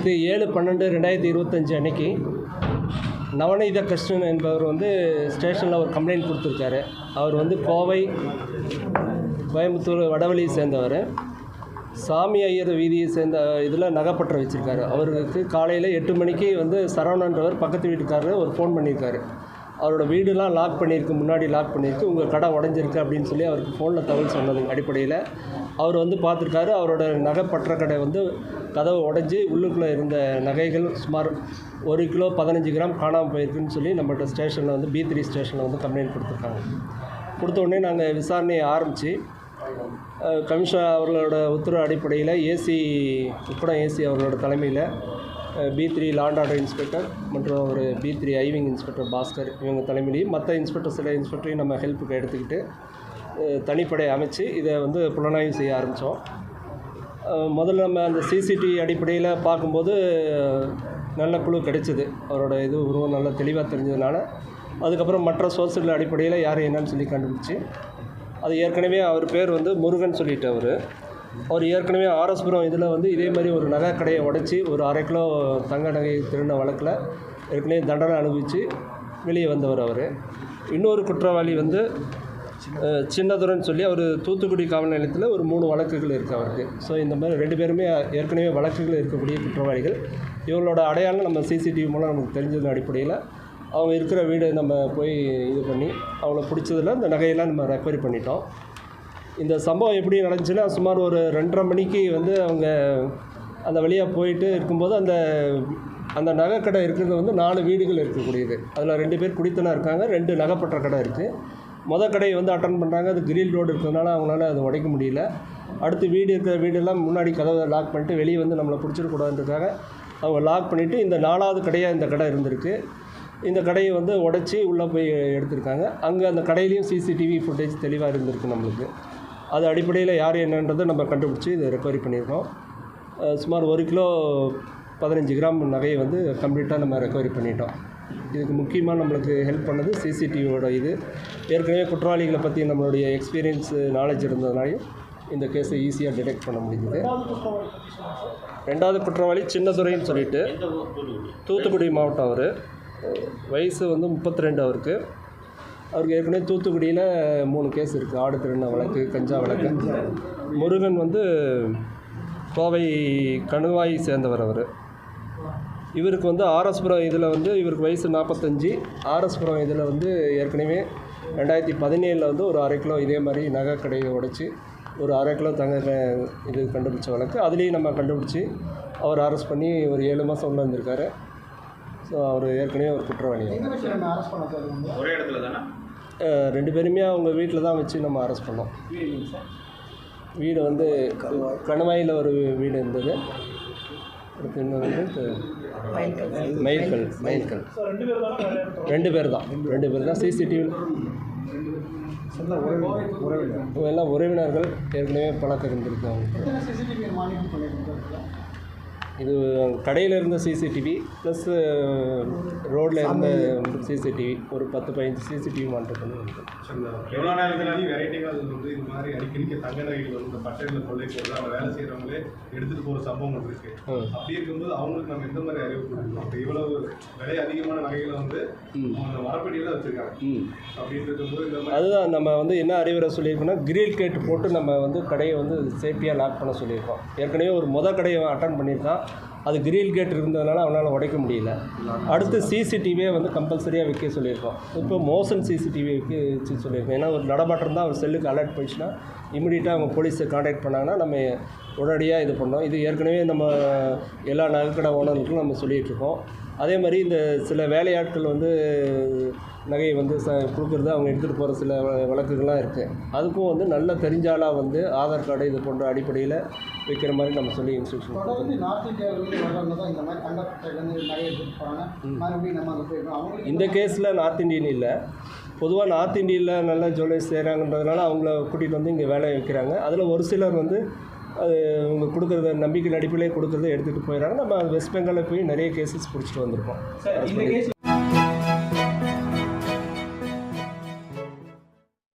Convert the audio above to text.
நேற்று 7/12/2025 அன்னைக்கு நவநீத கிருஷ்ணன் என்பவர் வந்து ஸ்டேஷனில் ஒரு கம்ப்ளைண்ட் கொடுத்துருக்காரு. அவர் வந்து கோயம்புத்தூர் வடவழியை சேர்ந்தவர். சாமி ஐயர் வீதியை சேர்ந்த இதில் நகைப்பற்று வச்சுருக்காரு. அவருக்கு காலையில் 8 மணிக்கு வந்து சரவணன்றவர் பக்கத்து வீட்டுக்காரர் ஒரு ஃபோன் பண்ணியிருக்காரு. அவரோட வீடுலாம் லாக் பண்ணியிருக்கு, முன்னாடி லாக் பண்ணியிருக்கு, உங்கள் கடை உடஞ்சிருக்கு அப்படின்னு சொல்லி அவருக்கு ஃபோனில் தகவல் சொன்னது அடிப்படையில் அவர் வந்து பார்த்துருக்காரு. அவரோட நகைப்பற்ற கடை வந்து கதவு உடஞ்சி உள்ளுக்குள்ளே இருந்த நகைகள் சுமார் 1 கிலோ 15 கிராம் காணாமல் போயிருக்குன்னு சொல்லி நம்மள்கிட்ட ஸ்டேஷனில் வந்து B3 ஸ்டேஷனில் வந்து கம்ப்ளைண்ட் கொடுத்துருக்காங்க. கொடுத்த உடனே நாங்கள் விசாரணையை ஆரம்பித்து கமிஷனர் அவர்களோட உத்தரவு அடிப்படையில் உட்படம் ஏசி அவர்களோட தலைமையில் B3 லாண்ட் ஆர்டர் இன்ஸ்பெக்டர் மற்றும் ஒரு B3 ஐவிங் இன்ஸ்பெக்டர் பாஸ்கர் இவங்க தலைமையிலையும் மற்ற சில இன்ஸ்பெக்டரையும் நம்ம ஹெல்ப்புக்கு எடுத்துக்கிட்டு தனிப்படை அமைச்சு இதை வந்து புலனாய்வு செய்ய ஆரம்பித்தோம். முதல்ல நம்ம அந்த சிசிடிவி அடிப்படையில் பார்க்கும்போது நல்ல குழு கிடைச்சிது. அவரோட உருவம் நல்லா தெளிவாக தெரிஞ்சதுனால அதுக்கப்புறம் மற்ற சோர்ஸுகள் அடிப்படையில் யார் என்னன்னு சொல்லி கண்டுபிடிச்சி அது ஏற்கனவே அவர் பேர் வந்து முருகன் சொல்லிட்டு அவர் ஏற்கனவே ஆர்எஸ்புரம் இதில் வந்து இதே மாதிரி ஒரு நகை கடையை உடைச்சி ஒரு 1/2 கிலோ தங்க நகை திருடின வழக்கில் ஏற்கனவே தண்டனை அனுபவித்து வெளியே வந்தவர். அவர் இன்னொரு குற்றவாளி வந்து சின்னதுரன் சொல்லி அவர் தூத்துக்குடி காவல் நிலையத்தில் ஒரு 3 வழக்குகள் இருக்குது அவருக்கு. ஸோ இந்த மாதிரி 2 பேருமே ஏற்கனவே வழக்குகள் இருக்கக்கூடிய குற்றவாளிகள். இவங்களோட அடையாளம் நம்ம சிசிடிவி மூலம் நமக்கு தெரிஞ்சதன் அடிப்படையில் அவங்க இருக்கிற வீடு நம்ம போய் இது பண்ணி அவங்கள பிடிச்சதில் இந்த நகையெல்லாம் நம்ம ரெக்கவரி பண்ணிட்டோம். இந்த சம்பவம் எப்படி நடந்துச்சுன்னா சுமார் ஒரு 2:30 மணிக்கு வந்து அவங்க அந்த வழியாக போயிட்டு இருக்கும்போது அந்த நகைக்கடை இருக்கிறது வந்து 4 வீடுகள் இருக்கக்கூடியது. அதில் 2 பேர் குடித்தனம் இருக்காங்க, 2 நகைப்பற்ற கடை இருக்குது. மொதல் கடையை வந்து அட்டன் பண்ணுறாங்க. அது கிரில் ரோடு இருக்கிறதுனால அவங்களால அது உடைக்க முடியல. அடுத்து இருக்கிற வீடெல்லாம் முன்னாடி கதவை லாக் பண்ணிட்டு வெளியே வந்து நம்மளை பிடிச்சிடக்கூடாதுன்றதுக்காக அவங்க லாக் பண்ணிவிட்டு இந்த 4வது கடையாக இந்த கடை இருந்திருக்கு. இந்த கடையை வந்து உடைச்சி உள்ளே போய் எடுத்திருக்காங்க. அங்கே அந்த கடையிலையும் சிசிடிவி ஃபுட்டேஜ் தெளிவாக இருந்திருக்கு நம்மளுக்கு. அது அடிப்படையில் யார் என்னன்றதை நம்ம கண்டுபிடிச்சி இதை ரெக்கவரி பண்ணியிருக்கோம். சுமார் 1 கிலோ 15 கிராம் நகையை வந்து கம்ப்ளீட்டாக நம்ம ரெக்கவரி பண்ணிட்டோம். இதுக்கு முக்கியமாக நம்மளுக்கு ஹெல்ப் பண்ணது சிசிடிவியோட ஏற்கனவே குற்றவாளிகளை பற்றி நம்மளுடைய எக்ஸ்பீரியன்ஸ் நாலேஜ் இருந்ததுனாலையும் இந்த கேஸை ஈஸியாக டிடெக்ட் பண்ண முடிஞ்சுது. 2வது குற்றவாளி சின்னதுரைன்னு சொல்லிட்டு தூத்துக்குடி மாவட்டம். அவர் வயசு வந்து 32 அவருக்கு ஏற்கனவே தூத்துக்குடியில் 3 கேஸ் இருக்குது. ஆடு திருடின வழக்கு, கஞ்சா வழக்கு. முருகன் வந்து கோவை கணுவாய் சேர்ந்தவர். இவருக்கு வந்து ஆர்எஸ்புரம் இதில் வந்து இவருக்கு வயசு 45. ஆர்எஸ்புரம் இதில் வந்து ஏற்கனவே 2017 வந்து ஒரு 1/2 கிலோ இதே மாதிரி நகை கடையை உடைச்சி ஒரு 1/2 கிலோ தங்க கண்டுபிடிச்ச வழக்கு. அதுலேயும் நம்ம கண்டுபிடிச்சி அவர் அரெஸ்ட் பண்ணி ஒரு 7 மாதம் உள்ள வந்திருக்காரு. ஸோ அவர் ஏற்கனவே ஒரு குற்றவாளி. ஒரே இடத்துல தானே 2 பேருமே அவங்க வீட்டில் தான் வச்சு நம்ம அரெஸ்ட் பண்ணோம். வீடு வந்து கணுவாயில் ஒரு வீடு இருந்தது. அடுத்து இன்னும் வந்து மயில்கல் 2 பேர் தான் சிசிடிவியில் எல்லாம் உறவினர்கள். ஏற்கனவே பழக்கம் இருந்திருக்கு அவங்களுக்கு. இது கடையில் இருந்த சிசிடிவி ப்ளஸ் ரோட்டில் இருந்த சிசிடிவி ஒரு 10-15 சிசிடிவி மானிட்டர் பண்ணி வந்துருக்கு. எவ்வளோ நேரத்தில் வெரைட்டிகள் வந்து இது மாதிரி அடிக்கடிக்க தங்க நகைகள் வந்து இந்த பட்டையில் கொள்ளை போடுறது அவங்க வேலை செய்கிறவங்களே எடுத்துகிட்டு போகிற சம்பவங்கள் இருக்குது. அப்படி இருக்கும்போது அவங்களுக்கு நம்ம எந்த மாதிரி அறிவு கொடுக்கணும்? இப்போ இவ்வளவு விலை அதிகமான நகைகளை வந்து அவங்க வரப்படியில் வச்சுருக்காங்க. அப்படின்ட்டு இருக்கும்போது இந்த மாதிரி அதுதான் நம்ம வந்து என்ன அறிவுரை சொல்லியிருக்கோம்னா கிரில் கேட் போட்டு நம்ம வந்து கடையை வந்து சேஃப்டியாக லாக் பண்ண சொல்லியிருக்கோம். ஏற்கனவே ஒரு கடையை அட்டன் பண்ணியிருக்கான். அது கிரில் கேட் இருந்ததுனால அவனால் உடைக்க முடியல. அடுத்து சிசிடிவியை வந்து கம்பல்சரியாக வைக்க சொல்லியிருக்கோம். இப்போ மோஷன் சிசிடிவி வச்சு சொல்லியிருக்கோம். ஏன்னா ஒரு நடமாட்டம் தான் அவர் செல்லுக்கு அலர்ட் போயிடுச்சுன்னா இமீடியட்டாக அவங்க போலீஸை கான்டாக்ட் பண்ணாங்கன்னா நம்ம உடனடியாக இது பண்ணோம். இது ஏற்கனவே நம்ம எல்லா நகைக்கடை ஓனர்களுக்கும் நம்ம சொல்லிகிட்ருக்கோம். அதே மாதிரி இந்த சில வேலையாட்கள் வந்து நகையை வந்து கொடுக்குறது அவங்க எடுத்துகிட்டு போகிற சில வழக்குகள்லாம் இருக்குது. அதுக்கும் வந்து நல்ல தெரிஞ்சாலாக வந்து ஆதார் கார்டு இது போன்ற அடிப்படையில் வைக்கிற மாதிரி நம்ம சொல்லி இன்ஸ்ட்ரக்ஷன். இந்த கேஸில் நார்த் இந்தியன் இல்லை, பொதுவாக நார்த் இந்தியில் நல்ல ஜுவல்லர்ஸ் செய்கிறாங்கன்றதுனால அவங்கள கூட்டிகிட்டு வந்து இங்கே வேலை வைக்கிறாங்க. அதில் ஒரு சிலர் வந்து அது இவங்க கொடுக்குறத நம்பிக்கை அடிப்படையிலே கொடுக்குறத எடுத்துகிட்டு போயிடறாங்க. நம்ம வெஸ்ட் பெங்காலில் போய் நிறைய கேசஸ் பிடிச்சிட்டு வந்திருக்கோம்.